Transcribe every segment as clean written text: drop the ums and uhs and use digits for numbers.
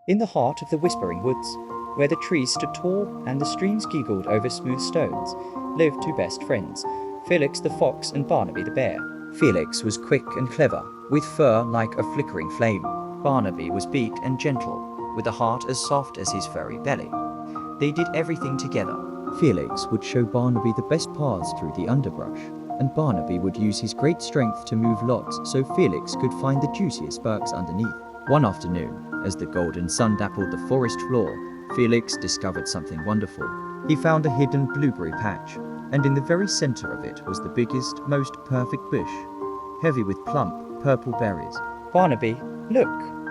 In the heart of the Whispering Woods, where the trees stood tall and the streams giggled over smooth stones, lived two best friends, Felix the fox and Barnaby the bear. Felix was quick and clever, with fur like a flickering flame. Barnaby was big and gentle, with a heart as soft as his furry belly. They did everything together. Felix would show Barnaby the best paths through the underbrush, and Barnaby would use his great strength to move logs so Felix could find the juiciest bugs underneath. One afternoon, as the golden sun dappled the forest floor, Felix discovered something wonderful. He found a hidden blueberry patch, and in the very center of it was the biggest, most perfect bush, heavy with plump, purple berries. "Barnaby, look,"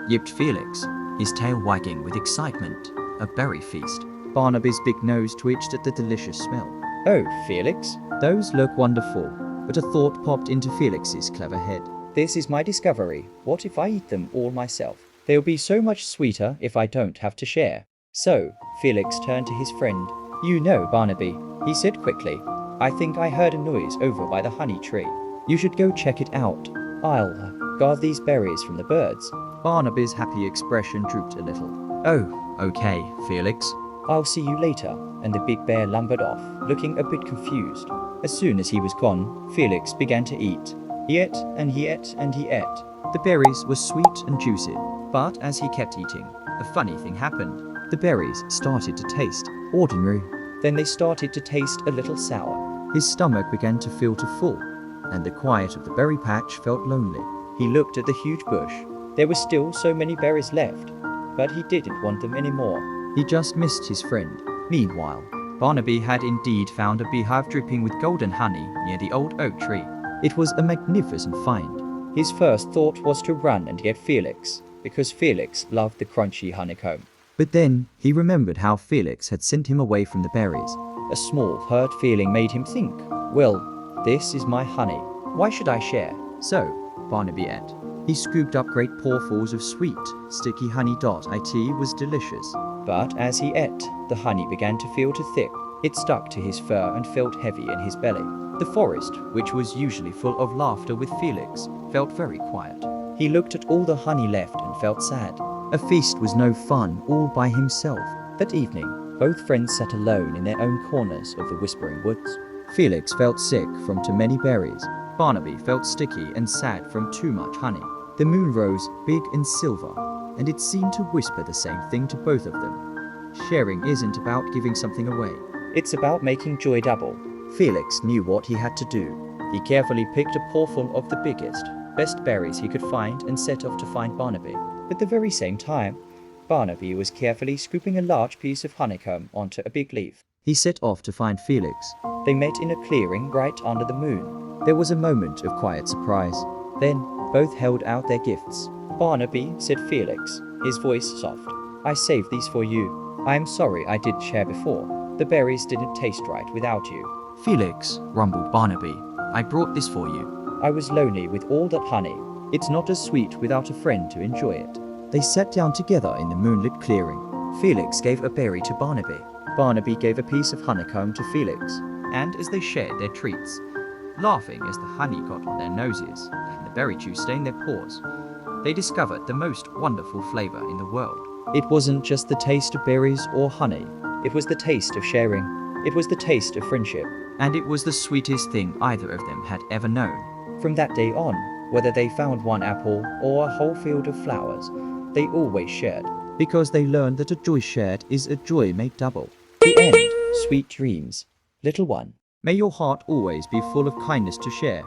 yipped Felix, his tail wagging with excitement. A berry feast. Barnaby's big nose twitched at the delicious smell. "Oh, Felix, those look wonderful." But a thought popped into Felix's clever head. "This is my discovery. What if I eat them all myself? They'll be so much sweeter if I don't have to share." So, Felix turned to his friend. "You know, Barnaby," he said quickly, "I think I heard a noise over by the honey tree. You should go check it out. I'll guard these berries from the birds." Barnaby's happy expression drooped a little. "Oh, okay, Felix. I'll see you later," and the big bear lumbered off, looking a bit confused. As soon as he was gone, Felix began to eat. He ate, and he ate, and he ate. The berries were sweet and juicy, but as he kept eating, a funny thing happened. The berries started to taste ordinary. Then they started to taste a little sour. His stomach began to feel too full, and the quiet of the berry patch felt lonely. He looked at the huge bush. There were still so many berries left, but he didn't want them anymore. He just missed his friend. Meanwhile, Barnaby had indeed found a beehive dripping with golden honey near the old oak tree. It was a magnificent find. His first thought was to run and get Felix, because Felix loved the crunchy honeycomb. But then he remembered how Felix had sent him away from the berries. A small hurt feeling made him think, "Well, this is my honey. Why should I share?" So, Barnaby ate. He scooped up great paws of sweet, sticky honey. It was delicious. But as he ate, the honey began to feel too thick. It stuck to his fur and felt heavy in his belly. The forest, which was usually full of laughter with Felix, felt very quiet. He looked at all the honey left and felt sad. A feast was no fun all by himself. That evening, both friends sat alone in their own corners of the Whispering Woods. Felix felt sick from too many berries. Barnaby felt sticky and sad from too much honey. The moon rose big and silver, and it seemed to whisper the same thing to both of them. Sharing isn't about giving something away. It's about making joy double. Felix knew what he had to do. He carefully picked a pawful of the biggest, best berries he could find and set off to find Barnaby. At the very same time, Barnaby was carefully scooping a large piece of honeycomb onto a big leaf. He set off to find Felix. They met in a clearing right under the moon. There was a moment of quiet surprise. Then, both held out their gifts. "Barnaby," said Felix, his voice soft, "I saved these for you. I am sorry I didn't share before. The berries didn't taste right without you." "Felix," rumbled Barnaby, "I brought this for you. I was lonely with all that honey. It's not as sweet without a friend to enjoy it." They sat down together in the moonlit clearing. Felix gave a berry to Barnaby. Barnaby gave a piece of honeycomb to Felix. And as they shared their treats, laughing as the honey got on their noses and the berry juice stained their paws, they discovered the most wonderful flavor in the world. It wasn't just the taste of berries or honey. It was the taste of sharing. It was the taste of friendship. And it was the sweetest thing either of them had ever known. From that day on, whether they found one apple or a whole field of flowers, they always shared, because they learned that a joy shared is a joy made double. The end. Sweet dreams, little one. May your heart always be full of kindness to share.